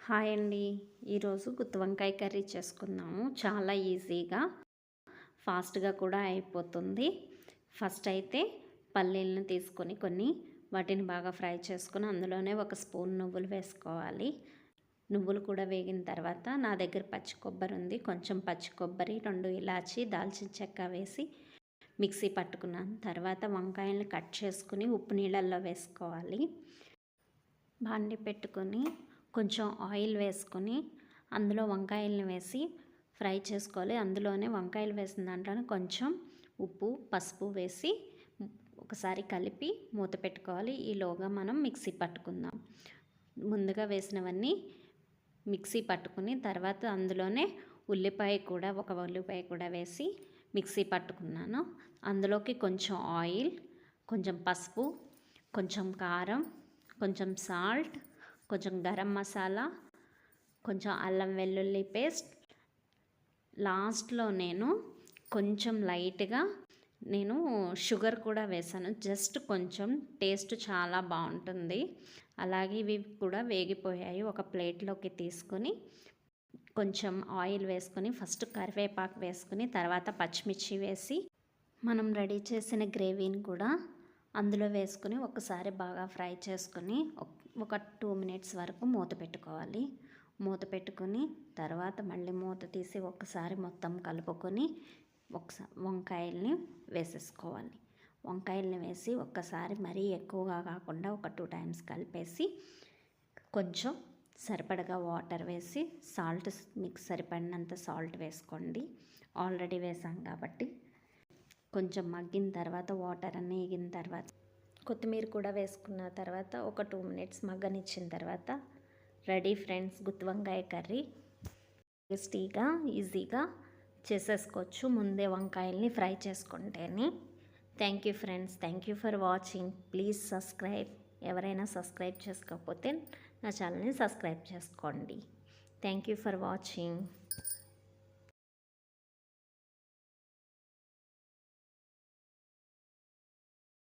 Hi అండి. ఈరోజు గుత్తి వంకాయ కర్రీ చేసుకుందాము. చాలా ఈజీగా, ఫాస్ట్గా కూడా అయిపోతుంది. ఫస్ట్ అయితే పల్లీలను తీసుకొని వాటిని బాగా ఫ్రై చేసుకొని అందులోనే ఒక స్పూన్ నువ్వులు వేసుకోవాలి. నువ్వులు కూడా వేగిన తర్వాత నా దగ్గర పచ్చి కొబ్బరి ఉంది. కొంచెం పచ్చి కొబ్బరి, 2 ఇలాచి, దాల్చిన చెక్క వేసి మిక్సీ పట్టుకున్నాను. తర్వాత వంకాయలను కట్ చేసుకుని ఉప్పు నీళ్ళల్లో వేసుకోవాలి. బాండి పెట్టుకొని కొంచెం ఆయిల్ వేసుకొని అందులో వంకాయలను వేసి ఫ్రై చేసుకోవాలి. అందులోనే వంకాయలు వేసిన దాంట్లోనే కొంచెం ఉప్పు, పసుపు వేసి ఒకసారి కలిపి మూత పెట్టుకోవాలి. ఈలోగా మనం మిక్సీ పట్టుకుందాం. ముందుగా వేసినవన్నీ మిక్సీ పట్టుకుని తర్వాత అందులోనే ఒక ఉల్లిపాయ కూడా వేసి మిక్సీ పట్టుకున్నాను. అందులోకి కొంచెం ఆయిల్, కొంచెం పసుపు, కొంచెం కారం, కొంచెం సాల్ట్, కొంచెం గరం మసాలా, కొంచెం అల్లం వెల్లుల్లి పేస్ట్, లాస్ట్లో కొంచెం లైట్గా షుగర్ కూడా వేసాను. జస్ట్ కొంచెం, టేస్ట్ చాలా బాగుంటుంది. అలాగే ఇవి కూడా వేగిపోయాయి. ఒక ప్లేట్లోకి తీసుకొని కొంచెం ఆయిల్ వేసుకొని ఫస్ట్ కరివేపాకు వేసుకొని తర్వాత పచ్చిమిర్చి వేసి మనం రెడీ చేసిన గ్రేవీని కూడా అందులో వేసుకొని ఒకసారి బాగా ఫ్రై చేసుకొని ఒక 2 మినిట్స్ వరకు మూత పెట్టుకోవాలి. మూత పెట్టుకొని తర్వాత మళ్ళీ మూత తీసి ఒకసారి మొత్తం కలుపుకొని వంకాయల్ని వేసేసుకోవాలి. వంకాయల్ని వేసి ఒక్కసారి మరీ ఎక్కువగా కాకుండా ఒక 2 టైమ్స్ కలిపేసి కొంచెం సరిపడగా వాటర్ వేసి సాల్ట్ మీకు సరిపడినంత సాల్ట్ వేసుకోండి. ఆల్రెడీ వేసాం కాబట్టి కొంచెం మగ్గిన తర్వాత వాటర్ అన్నీ ఎగిన తర్వాత కొత్తిమీర కూడా వేసుకున్న తర్వాత ఒక 2 మినిట్స్ మగ్గనిచ్చిన తర్వాత రెడీ ఫ్రెండ్స్, గుత్తి వంకాయ కర్రీ. టేస్టీగా, ఈజీగా చేసేసుకోవచ్చు ముందే వంకాయల్ని ఫ్రై చేసుకుంటేనే. Thank you friends, thank you for watching. Please subscribe. ఎవరైనా సబ్స్క్రైబ్ చేసుకోకపోతే నా ఛానల్ని సబ్స్క్రైబ్ చేసుకోండి. Thank you for watching.